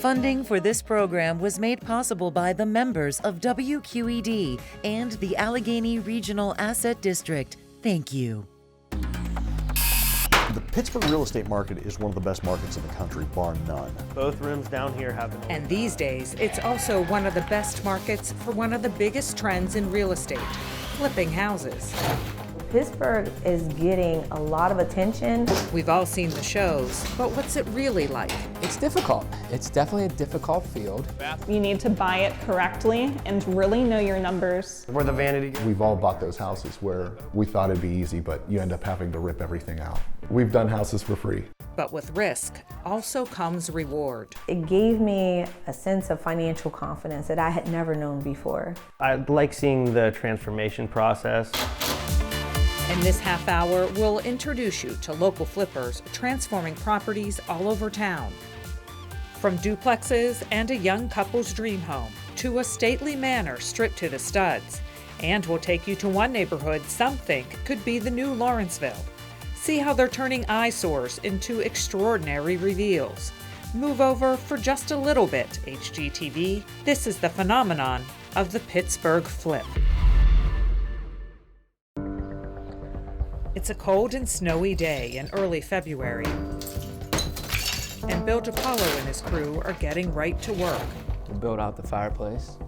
Funding for this program was made possible by the members of WQED and the Allegheny Regional Asset District. Thank you. The Pittsburgh real estate market is one of the best markets in the country, bar none. Both rooms down here have an... And these days, it's also one of the best markets for one of the biggest trends in real estate, flipping houses. Pittsburgh is getting a lot of attention. We've all seen the shows, but what's it really like? It's difficult. It's definitely a difficult field. You need to buy it correctly and really know your numbers. We're the vanity. We've all bought those houses where we thought it'd be easy, but you end up having to rip everything out. We've done houses for free. But with risk also comes reward. It gave me a sense of financial confidence that I had never known before. I like seeing the transformation process. In this half hour, we'll introduce you to local flippers transforming properties all over town. From duplexes and a young couple's dream home to a stately manor stripped to the studs. And we'll take you to one neighborhood some think could be the new Lawrenceville. See how they're turning eyesores into extraordinary reveals. Move over for just a little bit, HGTV. This is the phenomenon of the Pittsburgh Flip. It's a cold and snowy day in early February, and Bill DiPaolo and his crew are getting right to work. We'll build out the fireplace,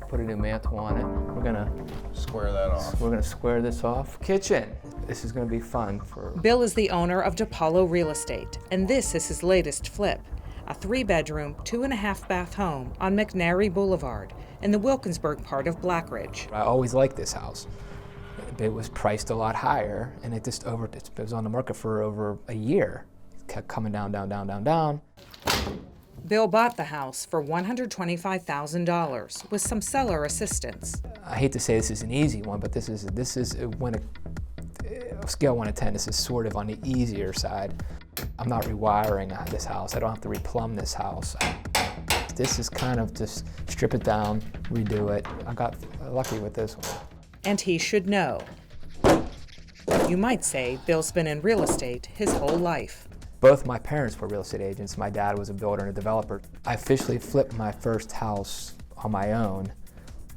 put a new mantle on it. We're gonna Square that off. We're gonna square this off. Kitchen. This is gonna be fun for... Bill is the owner of DiPaolo Real Estate, and this is his latest flip. A 3-bedroom, 2.5-bath home on McNary Boulevard in the Wilkinsburg part of Blackridge. I always liked this house. It was priced a lot higher, and it was on the market for over a year. It kept coming down, down, down, down, down. Bill bought the house for $125,000 with some seller assistance. I hate to say this is an easy one, but this is when a scale 1 to 10, this is sort of on the easier side. I'm not rewiring this house. I don't have to replumb this house. This is kind of just strip it down, redo it. I got lucky with this one. And he should know. You might say Bill's been in real estate his whole life. Both my parents were real estate agents. My dad was a builder and a developer. I officially flipped my first house on my own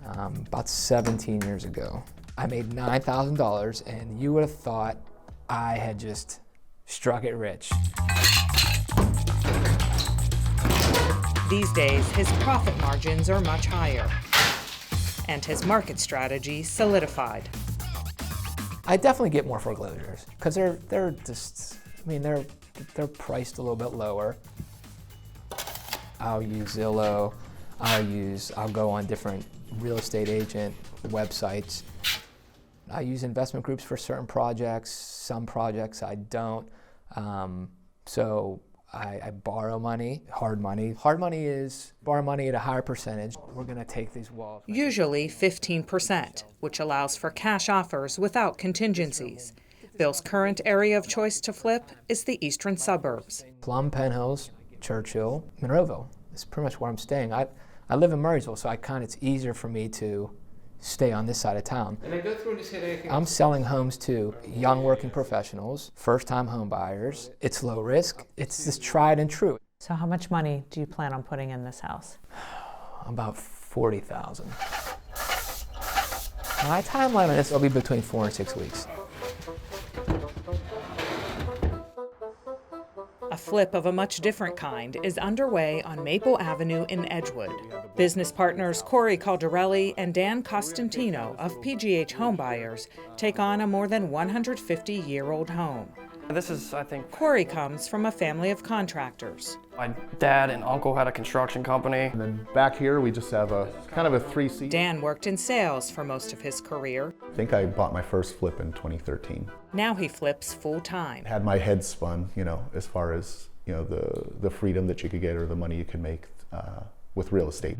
about 17 years ago. I made $9,000, and you would have thought I had just struck it rich. These days, his profit margins are much higher, and his market strategy solidified. I definitely get more foreclosures because they're just, I mean, they're priced a little bit lower. I'll use Zillow. I'll go on different real estate agent websites. I use investment groups for certain projects. Some projects I don't. So I borrow money, hard money. Hard money is borrow money at a higher percentage. We're gonna take these walls. Usually 15%, which allows for cash offers without contingencies. Bill's current area of choice to flip is the eastern suburbs. Plum, Penn Hills, Churchill, Monroeville. It's pretty much where I'm staying. I live in Murraysville, so it's easier for me to stay on this side of town. And I go through and just hit anything. I'm selling homes to young working professionals, first-time home buyers. It's low risk. It's just tried and true. So how much money do you plan on putting in this house? About $40,000. My timeline on this will be between 4 and 6 weeks. A flip of a much different kind is underway on Maple Avenue in Edgewood. Business partners Corey Caldarelli and Dan Costantino of PGH Homebuyers take on a more than 150-year-old home. This is, I think... Corey comes from a family of contractors. My dad and uncle had a construction company. And then back here, we just have a kind of a 3-seat. Dan worked in sales for most of his career. I think I bought my first flip in 2013. Now he flips full-time. Had my head spun, as far as, the freedom that you could get or the money you could make with real estate.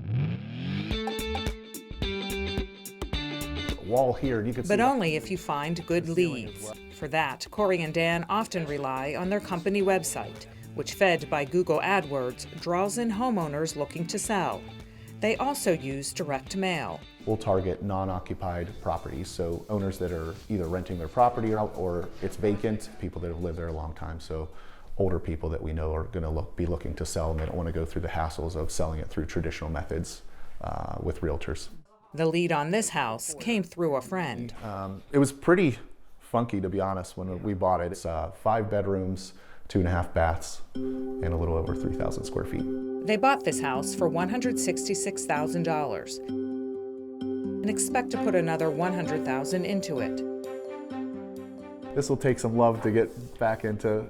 Wall here, you can see. But only if you find good leads. For that, Corey and Dan often rely on their company website, which, fed by Google AdWords, draws in homeowners looking to sell. They also use direct mail. We'll target non-occupied properties, so owners that are either renting their property or it's vacant, people that have lived there a long time. So older people that we know are going to be looking to sell, and they don't want to go through the hassles of selling it through traditional methods with realtors. The lead on this house came through a friend. It was pretty funky, to be honest, when we bought it. It's 5 bedrooms, 2.5 baths, and a little over 3,000 square feet. They bought this house for $166,000 and expect to put another $100,000 into it. This will take some love to get back into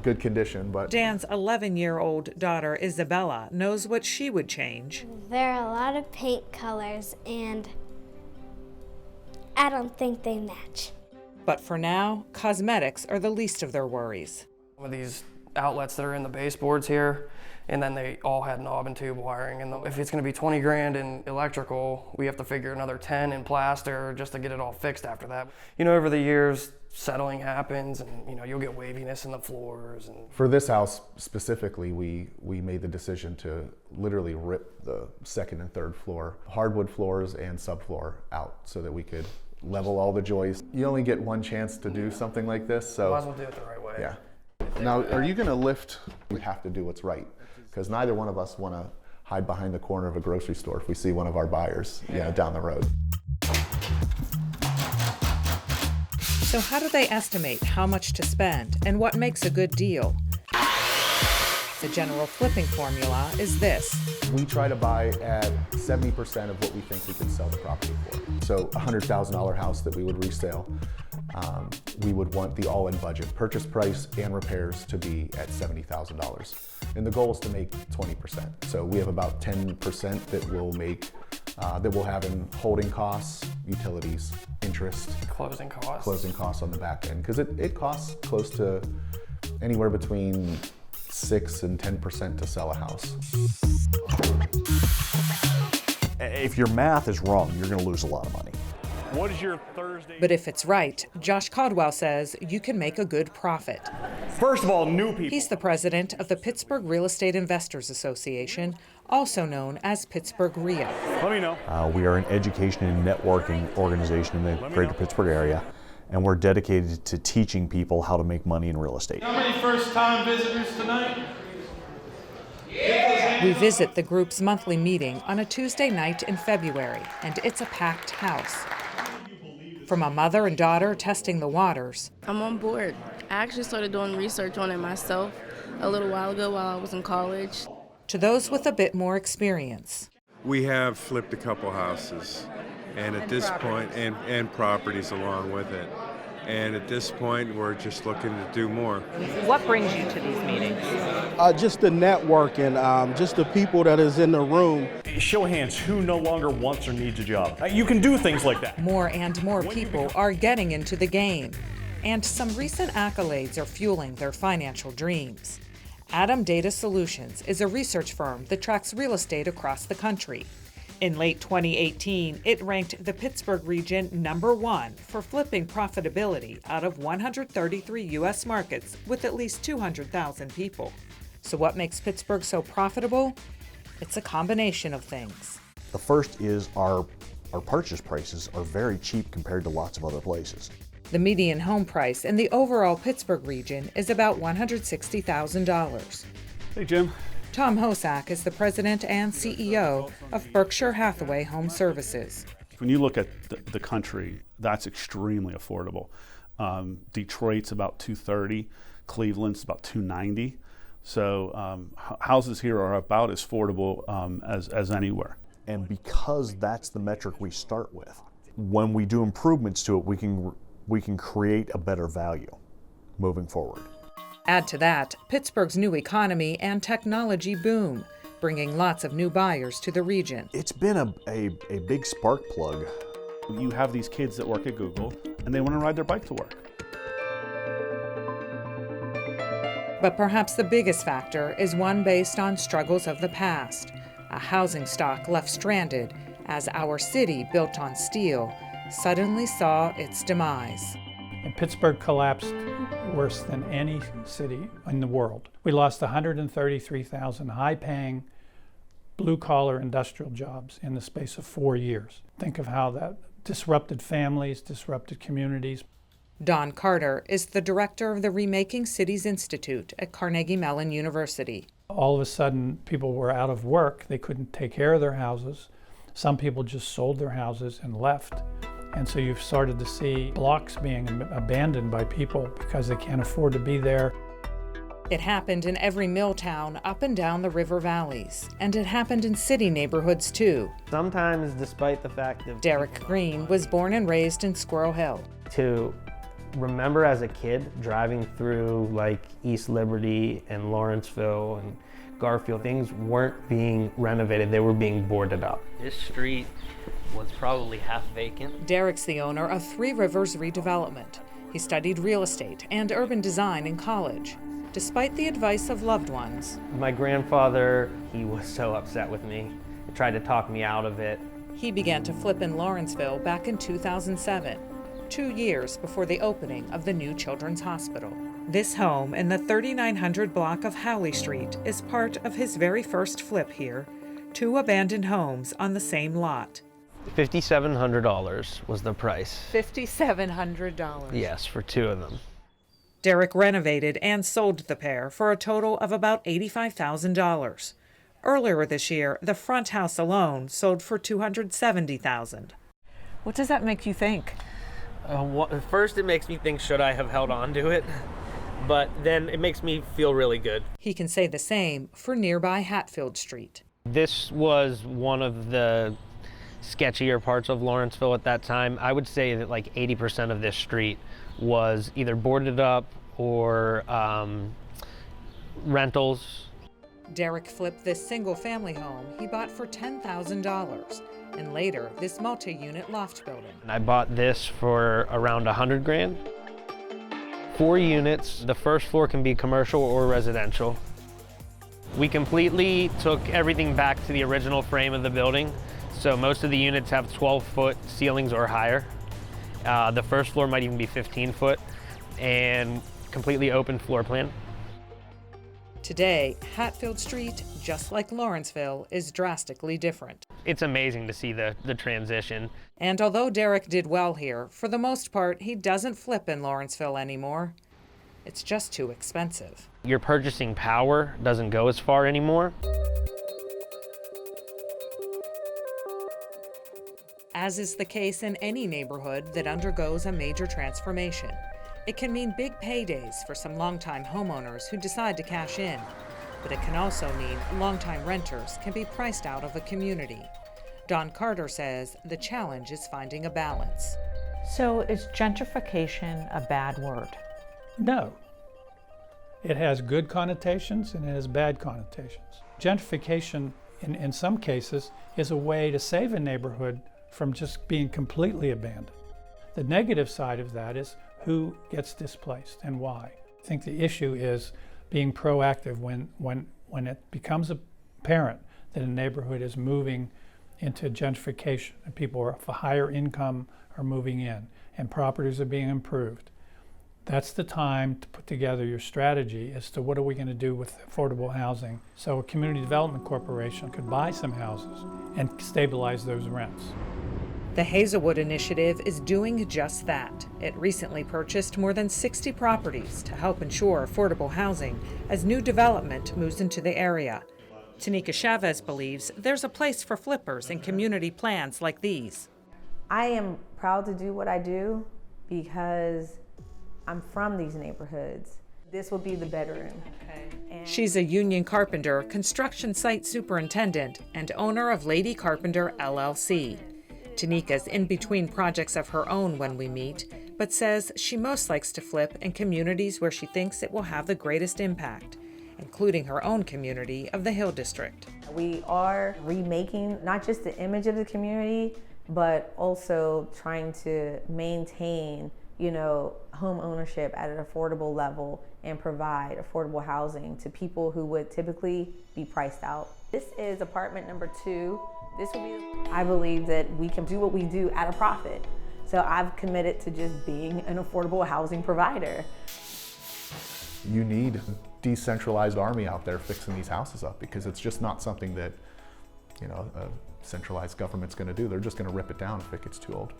good condition, but Dan's 11-year-old daughter, Isabella, knows what she would change. There are a lot of paint colors, and I don't think they match. But for now, cosmetics are the least of their worries. Some of these outlets that are in the baseboards here, and then they all had knob and tube wiring. And if it's gonna be 20 grand in electrical, we have to figure another 10 in plaster just to get it all fixed after that. You know, over the years, settling happens, and you know, you'll get waviness in the floors. And for this house specifically, we made the decision to literally rip the 2nd and 3rd floor, hardwood floors and subfloor out so that we could level all the joists. You only get one chance to do something like this, so might as well do it the right way. Yeah. Now, are you going to lift? We have to do what's right, because neither one of us want to hide behind the corner of a grocery store if we see one of our buyers, down the road. So how do they estimate how much to spend and what makes a good deal? The general flipping formula is this. We try to buy at 70% of what we think we can sell the property for. So a $100,000 house that we would resale, we would want the all-in budget, purchase price and repairs, to be at $70,000. And the goal is to make 20%. So we have about 10% that we'll make, that we'll have in holding costs, utilities, interest, closing costs on the back end. Because it costs close to anywhere between 6 and 10% to sell a house. If your math is wrong, you're going to lose a lot of money. What is your Thursday? But if it's right, Josh Caldwell says you can make a good profit. First of all, new people. He's the president of the Pittsburgh Real Estate Investors Association, also known as Pittsburgh RIA. Let me know. We are an education and networking organization in the greater Pittsburgh area, and we're dedicated to teaching people how to make money in real estate. How many first-time visitors tonight? We visit the group's monthly meeting on a Tuesday night in February, and it's a packed house. From a mother and daughter testing the waters. I'm on board. I actually started doing research on it myself a little while ago while I was in college. To those with a bit more experience. We have flipped a couple houses, and at this point, and properties along with it. And at this point, we're just looking to do more. What brings you to these meetings? Just the network and just the people that is in the room. Show of hands, who no longer wants or needs a job? You can do things like that. More and more people are getting into the game, and some recent accolades are fueling their financial dreams. Adam Data Solutions is a research firm that tracks real estate across the country. In late 2018, it ranked the Pittsburgh region #1 for flipping profitability out of 133 U.S. markets with at least 200,000 people. So what makes Pittsburgh so profitable? It's a combination of things. The first is our purchase prices are very cheap compared to lots of other places. The median home price in the overall Pittsburgh region is about $160,000. Hey, Jim. Tom Hosack is the president and CEO of Berkshire Hathaway Home Services. When you look at the country, that's extremely affordable. Detroit's about $230, Cleveland's about $290. So houses here are about as affordable as anywhere. And because that's the metric we start with, when we do improvements to it, we can create a better value moving forward. Add to that Pittsburgh's new economy and technology boom, bringing lots of new buyers to the region. It's been a big spark plug. You have these kids that work at Google, and they want to ride their bike to work. But perhaps the biggest factor is one based on struggles of the past, a housing stock left stranded as our city, built on steel, suddenly saw its demise. And Pittsburgh collapsed worse than any city in the world. We lost 133,000 high-paying, blue-collar industrial jobs in the space of 4 years. Think of how that disrupted families, disrupted communities. Don Carter is the director of the Remaking Cities Institute at Carnegie Mellon University. All of a sudden, people were out of work. They couldn't take care of their houses. Some people just sold their houses and left. And so you've started to see blocks being abandoned by people because they can't afford to be there. It happened in every mill town up and down the river valleys, and it happened in city neighborhoods too. Sometimes, despite the fact that Derek Green was born and raised in Squirrel Hill. To remember as a kid driving through like East Liberty and Lawrenceville and Garfield, things weren't being renovated, they were being boarded up. This street was probably half vacant. Derek's the owner of Three Rivers Redevelopment. He studied real estate and urban design in college. Despite the advice of loved ones. My grandfather, he was so upset with me. He tried to talk me out of it. He began to flip in Lawrenceville back in 2007, 2 years before the opening of the new Children's Hospital. This home in the 3900 block of Howley Street is part of his very first flip here. 2 abandoned homes on the same lot. $5,700 was the price. $5,700. Yes, for 2 of them. Derek renovated and sold the pair for a total of about $85,000. Earlier this year, the front house alone sold for $270,000. What does that make you think? First, it makes me think, should I have held on to it? But then it makes me feel really good. He can say the same for nearby Hatfield Street. This was one of the sketchier parts of Lawrenceville at that time. I would say that like 80% of this street was either boarded up or rentals. Derek flipped this single-family home he bought for $10,000, and later this multi-unit loft building. I bought this for around $100,000. 4 units. The first floor can be commercial or residential. We completely took everything back to the original frame of the building. So most of the units have 12-foot ceilings or higher. The first floor might even be 15-foot, and completely open floor plan. Today, Hatfield Street, just like Lawrenceville, is drastically different. It's amazing to see the transition. And although Derek did well here, for the most part, he doesn't flip in Lawrenceville anymore. It's just too expensive. Your purchasing power doesn't go as far anymore. As is the case in any neighborhood that undergoes a major transformation. It can mean big paydays for some longtime homeowners who decide to cash in, but it can also mean longtime renters can be priced out of a community. Don Carter says the challenge is finding a balance. So is gentrification a bad word? No. It has good connotations and it has bad connotations. Gentrification, in some cases, is a way to save a neighborhood from just being completely abandoned. The negative side of that is who gets displaced and why. I think the issue is being proactive when it becomes apparent that a neighborhood is moving into gentrification and people of a higher income are moving in and properties are being improved. That's the time to put together your strategy as to what are we going to do with affordable housing so a community development corporation could buy some houses and stabilize those rents. The Hazelwood Initiative is doing just that. It recently purchased more than 60 properties to help ensure affordable housing as new development moves into the area. Tanika Chavez believes there's a place for flippers in community plans like these. I am proud to do what I do because I'm from these neighborhoods. This will be the bedroom. She's a union carpenter, construction site superintendent, and owner of Lady Carpenter LLC. Tanika's in between projects of her own when we meet, but says she most likes to flip in communities where she thinks it will have the greatest impact, including her own community of the Hill District. We are remaking not just the image of the community, but also trying to maintain, home ownership at an affordable level and provide affordable housing to people who would typically be priced out. This is apartment number 2. I believe that we can do what we do at a profit. So I've committed to just being an affordable housing provider. You need a decentralized army out there fixing these houses up because it's just not something that, centralized government's going to do. They're just going to rip it down if it gets too old.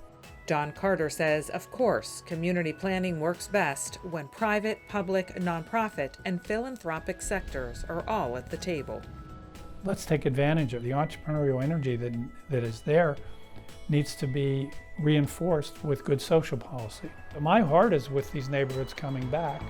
Don Carter says, of course, community planning works best when private, public, nonprofit, and philanthropic sectors are all at the table. Let's take advantage of the entrepreneurial energy that is there. Needs to be reinforced with good social policy. My heart is with these neighborhoods coming back.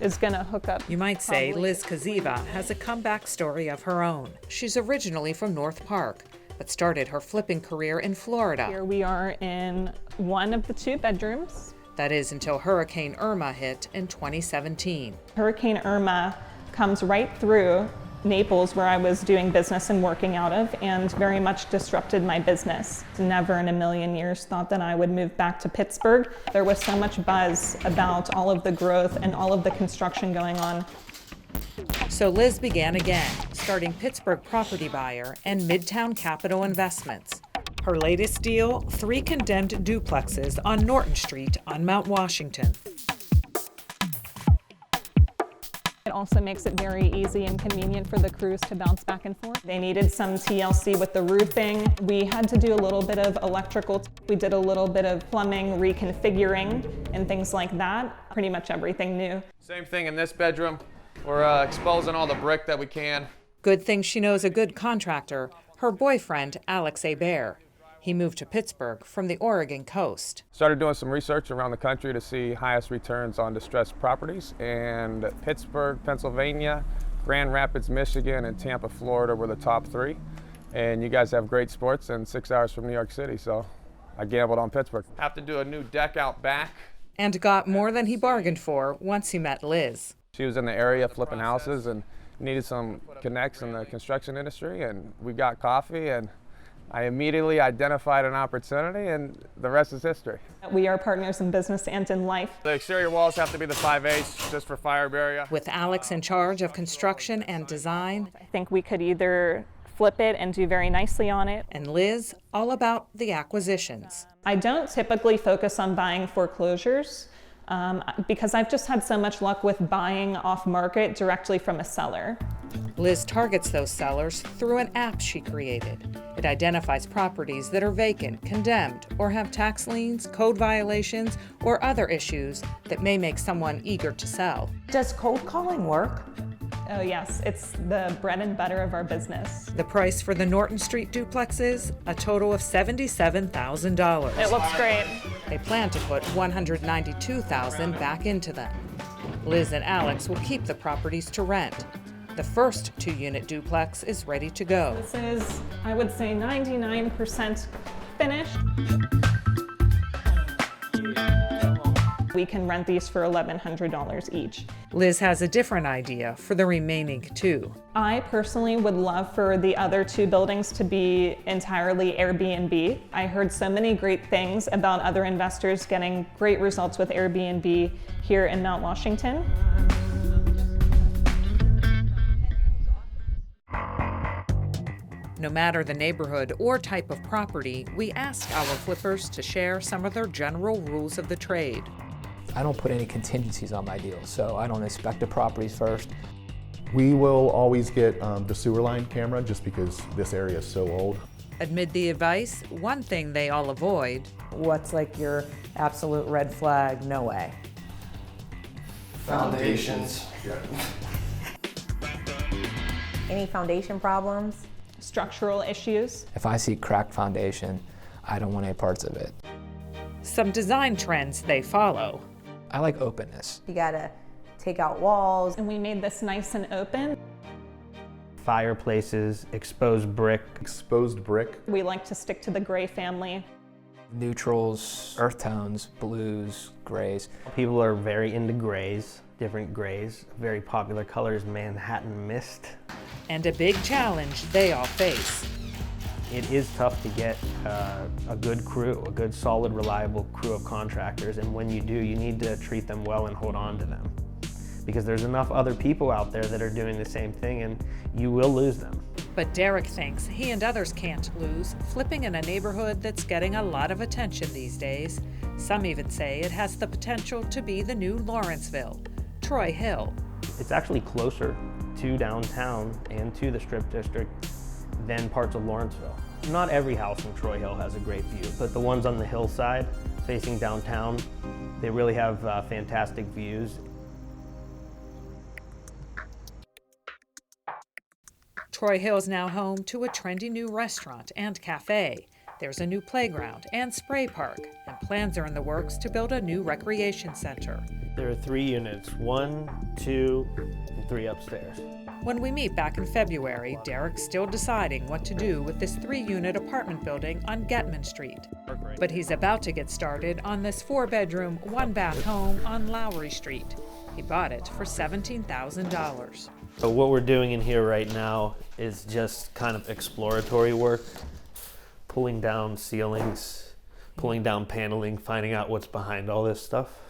Is going to hook up. You might say Liz Kaziva has a comeback story of her own. She's originally from North Park, but started her flipping career in Florida. Here we are in one of the 2 bedrooms. That is until Hurricane Irma hit in 2017. Hurricane Irma comes right through Naples, where I was doing business and working out of, and very much disrupted my business. Never in a million years thought that I would move back to Pittsburgh. There was so much buzz about all of the growth and all of the construction going on. So Liz began again, starting Pittsburgh Property Buyer and Midtown Capital Investments. Her latest deal, 3 condemned duplexes on Norton Street on Mount Washington. It also makes it very easy and convenient for the crews to bounce back and forth. They needed some TLC with the roofing. We had to do a little bit of electrical. We did a little bit of plumbing reconfiguring and things like that. Pretty much everything new. Same thing in this bedroom. We're exposing all the brick that we can. Good thing she knows a good contractor, her boyfriend, Alex Hebert. He moved to Pittsburgh from the Oregon coast. Started doing some research around the country to see highest returns on distressed properties, and Pittsburgh, Pennsylvania, Grand Rapids, Michigan, and Tampa, Florida were the top 3. And you guys have great sports and 6 hours from New York City, so I gambled on Pittsburgh. Have to do a new deck out back. And got more than he bargained for once he met Liz. She was in the area flipping houses and needed some connects in the construction industry, and we got coffee, and I immediately identified an opportunity, and the rest is history. We are partners in business and in life. The exterior walls have to be the 5/8 just for fire barrier. With Alex in charge of construction and design, I think we could either flip it and do very nicely on it. And Liz, all about the acquisitions. I don't typically focus on buying foreclosures because I've just had so much luck with buying off market directly from a seller. Liz targets those sellers through an app she created. It identifies properties that are vacant, condemned, or have tax liens, code violations, or other issues that may make someone eager to sell. Does cold calling work? Oh yes, it's the bread and butter of our business. The price for the Norton Street duplexes, a total of $77,000. It looks great. They plan to put $192,000 back into them. Liz and Alex will keep the properties to rent. The first 2-unit duplex is ready to go. This is, I would say, 99% finished. We can rent these for $1,100 each. Liz has a different idea for the remaining 2. I personally would love for the other 2 buildings to be entirely Airbnb. I heard so many great things about other investors getting great results with Airbnb here in Mount Washington. No matter the neighborhood or type of property, we asked our flippers to share some of their general rules of the trade. I don't put any contingencies on my deals, so I don't inspect the properties first. We will always get the sewer line camera just because this area is so old. Amid the advice, one thing they all avoid. What's like your absolute red flag? No way. Foundations. Any foundation problems? Structural issues. If I see cracked foundation, I don't want any parts of it. Some design trends they follow. I like openness. You gotta take out walls. And we made this nice and open. Fireplaces, exposed brick. Exposed brick. We like to stick to the gray family. Neutrals, earth tones, blues, grays. People are very into grays, different grays. A very popular color is Manhattan Mist. And a big challenge they all face. It is tough to get a good crew, a good, solid, reliable crew of contractors, and when you do, you need to treat them well and hold on to them. Because there's enough other people out there that are doing the same thing, and you will lose them. But Derek thinks he and others can't lose, flipping in a neighborhood that's getting a lot of attention these days. Some even say it has the potential to be the new Lawrenceville, Troy Hill. It's actually closer to downtown and to the Strip District than parts of Lawrenceville. Not every house in Troy Hill has a great view, but the ones on the hillside facing downtown, they really have fantastic views. Troy Hill is now home to a trendy new restaurant and cafe. There's a new playground and spray park, and plans are in the works to build a new recreation center. There are 3 units, 1, 2, and 3 upstairs. When we meet back in February, Derek's still deciding what to do with this 3-unit apartment building on Getman Street. But he's about to get started on this 4-bedroom, 1-bath home on Lowry Street. He bought it for $17,000. So what we're doing in here right now is just kind of exploratory work, pulling down ceilings, pulling down paneling, finding out what's behind all this stuff.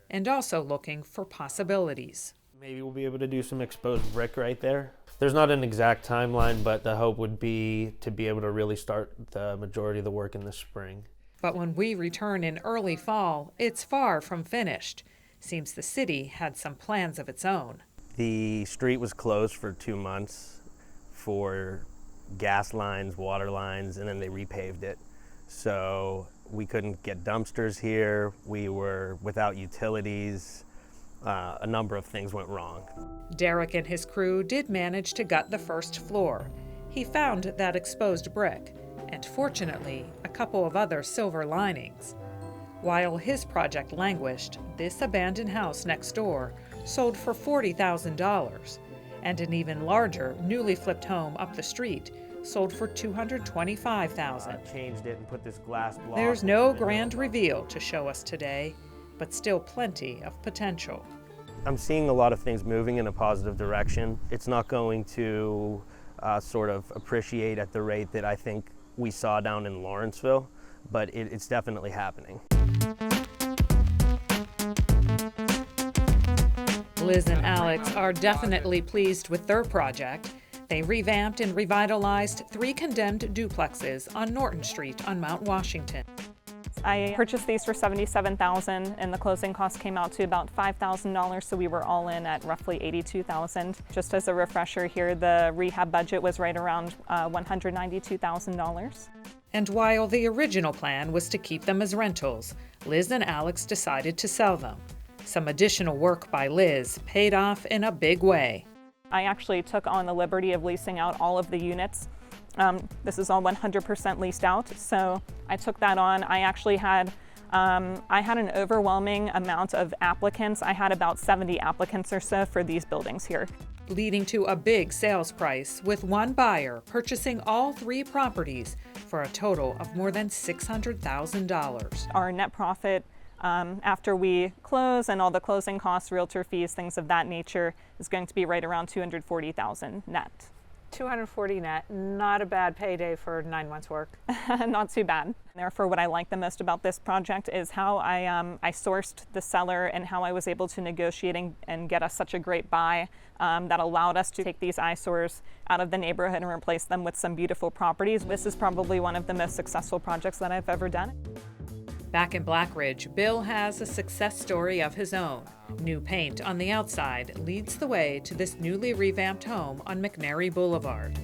And also looking for possibilities. Maybe we'll be able to do some exposed brick right there. There's not an exact timeline, but the hope would be to be able to really start the majority of the work in the spring. But when we return in early fall, it's far from finished. Seems the city had some plans of its own. The street was closed for 2 months for gas lines, water lines, and then they repaved it. So we couldn't get dumpsters here. We were without utilities. A number of things went wrong. Derek and his crew did manage to gut the first floor. He found that exposed brick, and fortunately, a couple of other silver linings. While his project languished, this abandoned house next door sold for $40,000, and an even larger, newly flipped home up the street sold for $225,000. Changed it and put this glass block. There's no grand reveal to show us today, but still plenty of potential. I'm seeing a lot of things moving in a positive direction. It's not going to sort of appreciate at the rate that I think we saw down in Lawrenceville, but it's definitely happening. Liz and Alex are definitely pleased with their project. They revamped and revitalized 3 condemned duplexes on Norton Street on Mount Washington. I purchased these for $77,000 and the closing cost came out to about $5,000, so we were all in at roughly $82,000. Just as a refresher here, the rehab budget was right around $192,000. And while the original plan was to keep them as rentals, Liz and Alex decided to sell them. Some additional work by Liz paid off in a big way. I actually took on the liberty of leasing out all of the units. This is all 100% leased out, so I took that on. I actually had an overwhelming amount of applicants. I had about 70 applicants or so for these buildings here. Leading to a big sales price, with one buyer purchasing all 3 properties for a total of more than $600,000. Our net profit after we close and all the closing costs, realtor fees, things of that nature, is going to be right around $240,000 net. $240 net, not a bad payday for 9 months work. Not too bad. Therefore, what I like the most about this project is how I sourced the seller and how I was able to negotiate and get us such a great buy that allowed us to take these eyesores out of the neighborhood and replace them with some beautiful properties. This is probably one of the most successful projects that I've ever done. Back in Blackridge, Bill has a success story of his own. New paint on the outside leads the way to this newly revamped home on McNary Boulevard.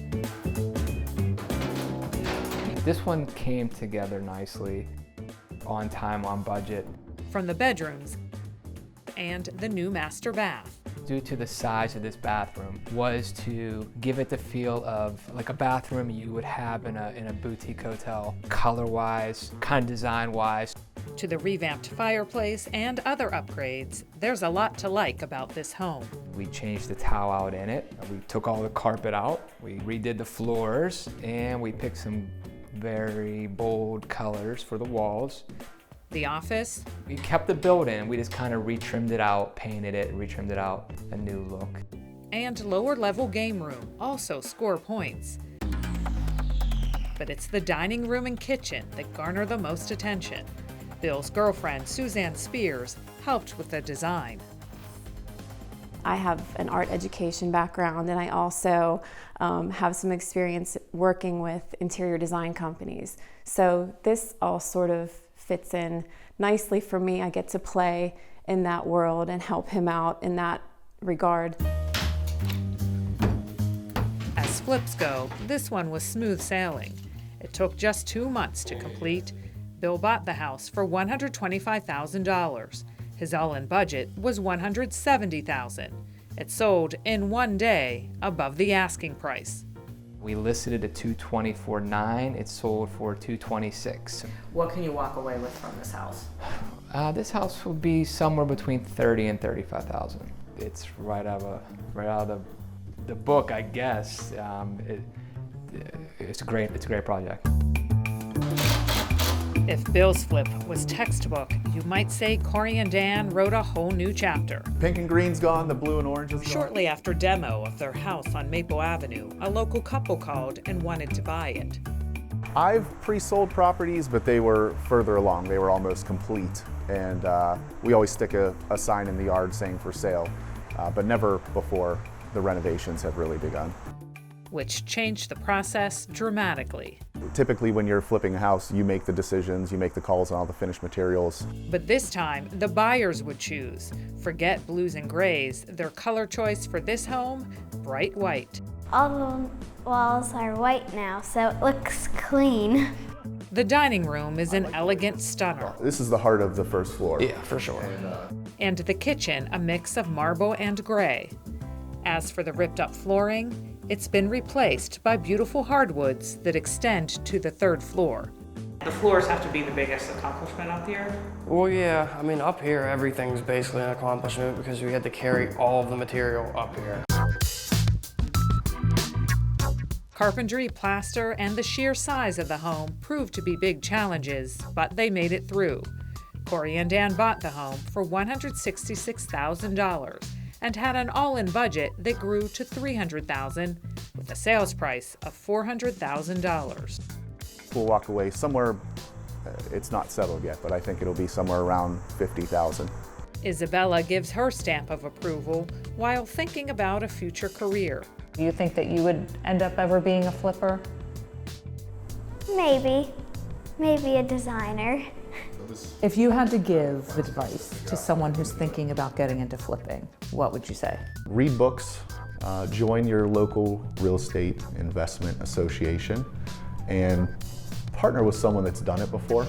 This one came together nicely, on time, on budget. From the bedrooms and the new master bath. Due to the size of this bathroom, was to give it the feel of like a bathroom you would have in a boutique hotel, color-wise, kind of design-wise. To the revamped fireplace and other upgrades, there's a lot to like about this home. We changed the towel out in it. We took all the carpet out. We redid the floors, and we picked some very bold colors for the walls. The office? We kept the building, we just kind of retrimmed it out, painted it, retrimmed it out, a new look. And lower level game room also score points. But it's the dining room and kitchen that garner the most attention. Bill's girlfriend, Suzanne Spears, helped with the design. I have an art education background, and I also have some experience working with interior design companies. So this all sort of fits in nicely for me. I get to play in that world and help him out in that regard. As flips go, this one was smooth sailing. It took just 2 months to complete. Bill bought the house for $125,000. His all-in budget was $170,000. It sold in 1 day above the asking price. We listed it at $224,900. It sold for $226,000. What can you walk away with from this house? This house will be somewhere between $30,000 and $35,000. It's right out of the book, I guess. It's a great project. If Bill's flip was textbook, you might say Corey and Dan wrote a whole new chapter. Pink and green's gone, the blue and orange is gone. Shortly after demo of their house on Maple Avenue, a local couple called and wanted to buy it. I've pre-sold properties, but they were further along. They were almost complete. And we always stick a sign in the yard saying for sale, but never before the renovations have really begun. Which changed the process dramatically. Typically when you're flipping a house, you make the decisions, you make the calls on all the finished materials. But this time, the buyers would choose. Forget blues and grays. Their color choice for this home, bright white. All the walls are white now, so it looks clean. The dining room is an elegant stunner. This is the heart of the first floor. Yeah, for sure. And the kitchen, a mix of marble and gray. As for the ripped up flooring, it's been replaced by beautiful hardwoods that extend to the 3rd floor. The floors have to be the biggest accomplishment up here? Well, yeah, I mean, up here, everything's basically an accomplishment because we had to carry all of the material up here. Carpentry, plaster, and the sheer size of the home proved to be big challenges, but they made it through. Corey and Dan bought the home for $166,000 and had an all-in budget that grew to $300,000 with a sales price of $400,000. We'll walk away somewhere, it's not settled yet, but I think it'll be somewhere around $50,000. Isabella gives her stamp of approval while thinking about a future career. Do you think that you would end up ever being a flipper? Maybe a designer. If you had to give advice to someone who's thinking about getting into flipping, what would you say? Read books, join your local real estate investment association, and partner with someone that's done it before.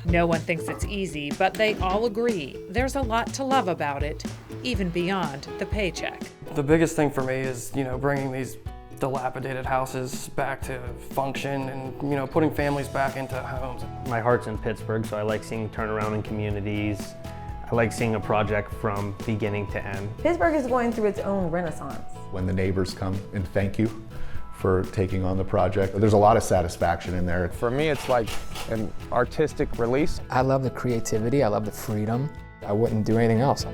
No one thinks it's easy, but they all agree there's a lot to love about it, even beyond the paycheck. The biggest thing for me is, bringing these dilapidated houses back to function and, putting families back into homes. My heart's in Pittsburgh, so I like seeing turnaround in communities. I like seeing a project from beginning to end. Pittsburgh is going through its own renaissance. When the neighbors come and thank you for taking on the project, there's a lot of satisfaction in there. For me, it's like an artistic release. I love the creativity, I love the freedom. I wouldn't do anything else.